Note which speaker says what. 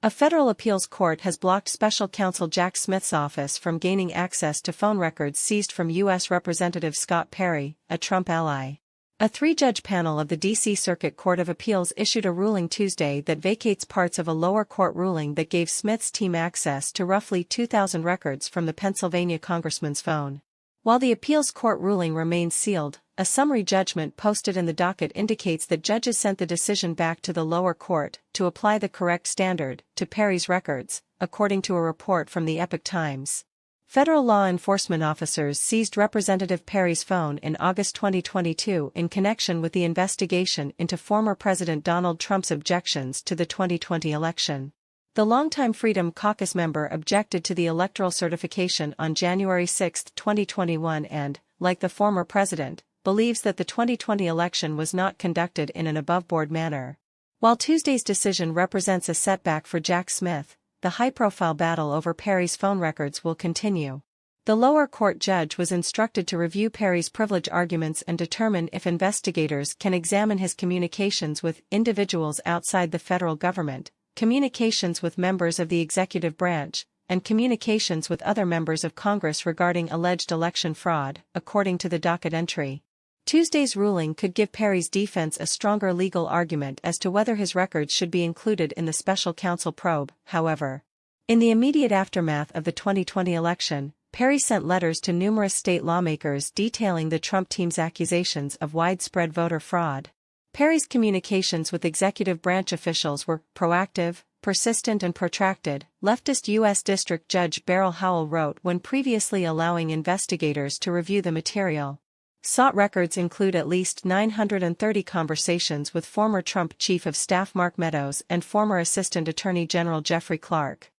Speaker 1: A federal appeals court has blocked special counsel Jack Smith's office from gaining access to phone records seized from U.S. Representative Scott Perry, a Trump ally. A three-judge panel of the D.C. Circuit Court of Appeals issued a ruling Tuesday that vacates parts of a lower court ruling that gave Smith's team access to roughly 2,000 records from the Pennsylvania congressman's phone. While the appeals court ruling remains sealed, a summary judgment posted in the docket indicates that judges sent the decision back to the lower court to apply the correct standard to Perry's records, according to a report from the Epoch Times. Federal law enforcement officers seized Representative Perry's phone in August 2022 in connection with the investigation into former President Donald Trump's objections to the 2020 election. The longtime Freedom Caucus member objected to the electoral certification on January 6, 2021 and, like the former president, believes that the 2020 election was not conducted in an above-board manner. While Tuesday's decision represents a setback for Jack Smith, the high-profile battle over Perry's phone records will continue. The lower court judge was instructed to review Perry's privilege arguments and determine if investigators can examine his communications with individuals outside the federal government, communications with members of the executive branch, and communications with other members of Congress regarding alleged election fraud, according to the docket entry. Tuesday's ruling could give Perry's defense a stronger legal argument as to whether his records should be included in the special counsel probe, however. In the immediate aftermath of the 2020 election, Perry sent letters to numerous state lawmakers detailing the Trump team's accusations of widespread voter fraud. Perry's communications with executive branch officials were proactive, persistent and protracted, leftist U.S. District Judge Beryl Howell wrote when previously allowing investigators to review the material. Sought records include at least 930 conversations with former Trump Chief of Staff Mark Meadows and former Assistant Attorney General Jeffrey Clark.